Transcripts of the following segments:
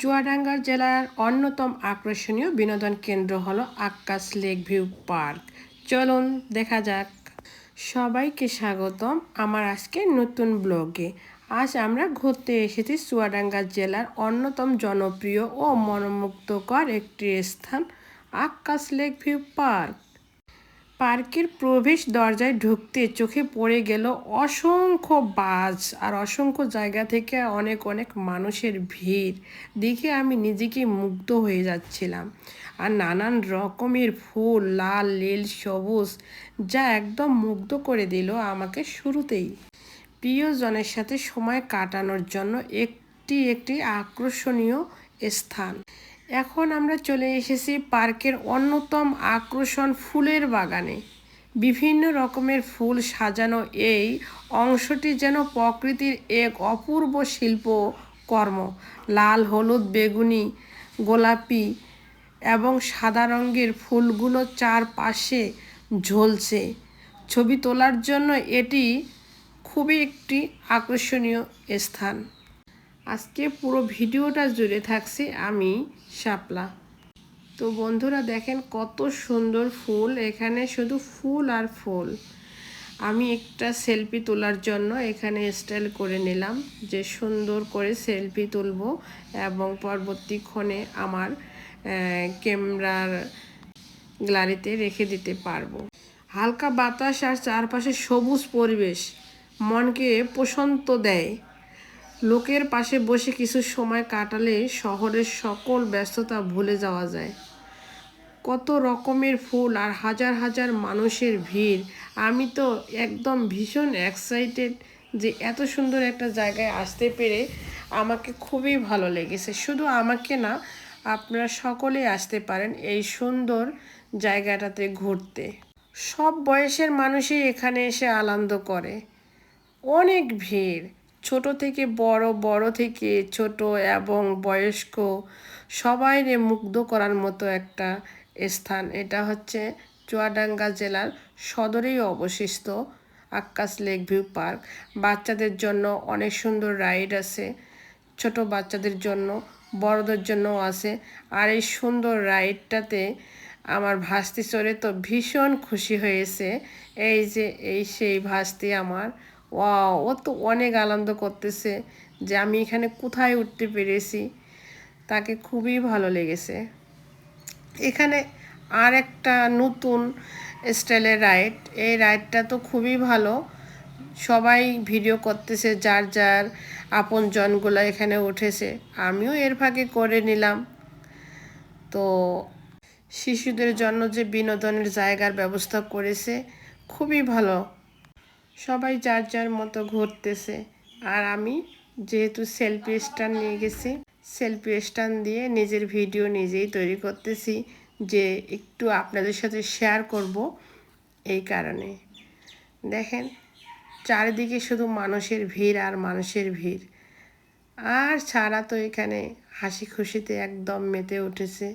চুয়াডাঙ্গা জেলার অন্যতম আকর্ষণীয় বিনোদন কেন্দ্র হলো আক্কাস লেক ভিউ পার্ক। চলুন দেখা যাক। সবাইকে স্বাগতম আমার আজকে নতুন ব্লগে। আজ আমরা ঘুরতে এসেছি চুয়াডাঙ্গা জেলার অন্যতম জনপ্রিয় ও মনোমুগ্ধকর একটি স্থান আক্কাস লেক ভিউ পার্ক। পার্কের প্রবেশ দরজায় ঢুকতে চোখে পড়ে গেল অসংখ্য বাস আর অসংখ্য জায়গা থেকে অনেক অনেক মানুষের ভিড় দেখে আমি নিজেকে মুগ্ধ হয়ে যাচ্ছিলাম। আর নানান রকমের ফুল, লাল, নীল, সবুজ, যা একদম মুগ্ধ করে দিল আমাকে শুরুতেই। প্রিয়জনের সাথে সময় কাটানোর জন্য একটি আকর্ষণীয় স্থান। এখন আমরা চলে এসেছি পার্কের অন্যতম আকর্ষণ ফুলের বাগানে। বিভিন্ন রকমের ফুল সাজানো এই অংশটি যেন প্রকৃতির এক অপূর্ব শিল্পকর্ম। লাল, হলুদ, বেগুনি, গোলাপি এবং সাদা রঙের ফুলগুলো চারপাশে ঝুলছে। ছবি তোলার জন্য এটি খুবই একটি আকর্ষণীয় স্থান। আজকে পুরো ভিডিওটা জুড়ে থাকছে আমি শাপলা। তো বন্ধুরা দেখেন কত সুন্দর ফুল, এখানে শুধু ফুল আর ফুল। আমি একটা সেলফি তোলার জন্য এখানে স্টাইল করে নিলাম যে সুন্দর করে সেলফি তুলব এবং পরবর্তীক্ষণে আমার ক্যামেরার গ্যালারিতে রেখে দিতে পারবো। হালকা বাতাস আর চারপাশে সবুজ পরিবেশ মনকে প্রশান্ত দেয়। লোকের পাশে বসে কিছু সময় কাটালে শহরের সকল ব্যস্ততা ভুলে যাওয়া যায়। কত রকমের ফুল আর হাজার হাজার মানুষের ভিড়। আমি তো একদম ভীষণ এক্সাইটেড যে এত সুন্দর একটা জায়গায় আসতে পেরে আমাকে খুবই ভালো লেগেছে। শুধু আমাকে না, আপনারা সকলেই আসতে পারেন এই সুন্দর জায়গাটাতে ঘুরতে। সব বয়সের মানুষই এখানে এসে আনন্দ করে। অনেক ভিড়, ছোট থেকে বড়, বড় থেকে ছোট এবং বয়স্ক সবাইরে মুগ্ধ করার মতো একটা স্থান। এটা হচ্ছে চুয়াডাঙ্গা জেলার সদরেই অবস্থিত আক্কাস লেক ভিউ পার্ক। বাচ্চাদের জন্য অনেক সুন্দর রাইড আছে, ছোট বাচ্চাদের জন্য, বড়দের জন্যও আছে। আর এই সুন্দর রাইডটাতে আমার ভাস্তি চড়ে তো ভীষণ খুশি হয়েছে। এই সেই ভাস্তি আমার, ও তো অনেক আনন্দ করতেছে যে আমি এখানে কোথায় উঠতে পেরেছি, তাকে খুবই ভালো লেগেছে। এখানে আর একটা নতুন স্টাইলের রাইড, এই রাইডটা তো খুবই ভালো। সবাই ভিডিও করতেছে, যার যার আপন জনগুলো এখানে উঠেছে, আমিও এর ভাগে করে নিলাম। তো শিশুদের জন্য যে বিনোদনের জায়গার ব্যবস্থা করেছে খুবই ভালো। সবাই যার যার মতো ঘুরতেছে। আর আমি যেহেতু সেলফি স্ট্যান্ড নিয়ে গেছি, সেলফি স্ট্যান্ড দিয়ে নিজের ভিডিও নিজেই তৈরি করতেছি যে একটু আপনাদের সাথে শেয়ার করব। এই কারণে দেখেন চারিদিকে শুধু মানুষের ভিড় আর মানুষের ভিড়। আর ছাড়া তো এখানে হাসি খুশিতে একদম মেতে উঠেছে।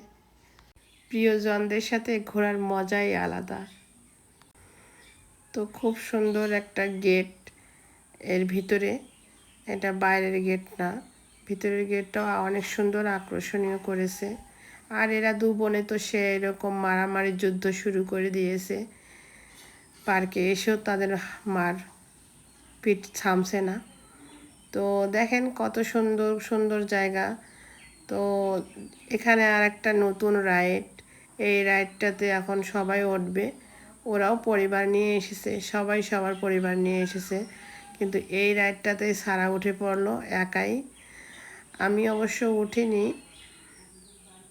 প্রিয়জনদের সাথে ঘোরার মজাই আলাদা। তো খুব সুন্দর একটা গেট এর ভিতরে, এটা বাইরের গেট না, ভিতরের গেটটাও অনেক সুন্দর আকর্ষণীয় করেছে। আর এরা দু বোনে তো সে এরকম মারামারি যুদ্ধ শুরু করে দিয়েছে। পার্কে এসেও তাদের মার পিঠ থামছে না। তো দেখেন কত সুন্দর সুন্দর জায়গা। তো এখানে আর একটা নতুন রাইড, এই রাইডটাতে এখন সবাই উঠবে। ওরাও পরিবার নিয়ে এসেছে, সবাই সবার পরিবার নিয়ে এসেছে, কিন্তু এই রাইডটাতে সারা উঠে পড়লো একাই। আমি অবশ্য উঠিনি,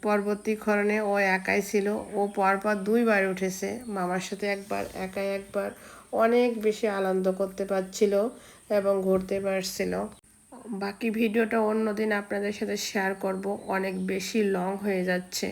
পরবর্তীক্ষণে ও একাই ছিল। ও পরপর দুইবার উঠেছে, মামার সাথে একবার, একাই একবার। অনেক বেশি আনন্দ করতে পারছিল এবং ঘুরতে পারছিল। বাকি ভিডিওটা অন্যদিন আপনাদের সাথে শেয়ার করব, অনেক বেশি লং হয়ে যাচ্ছে।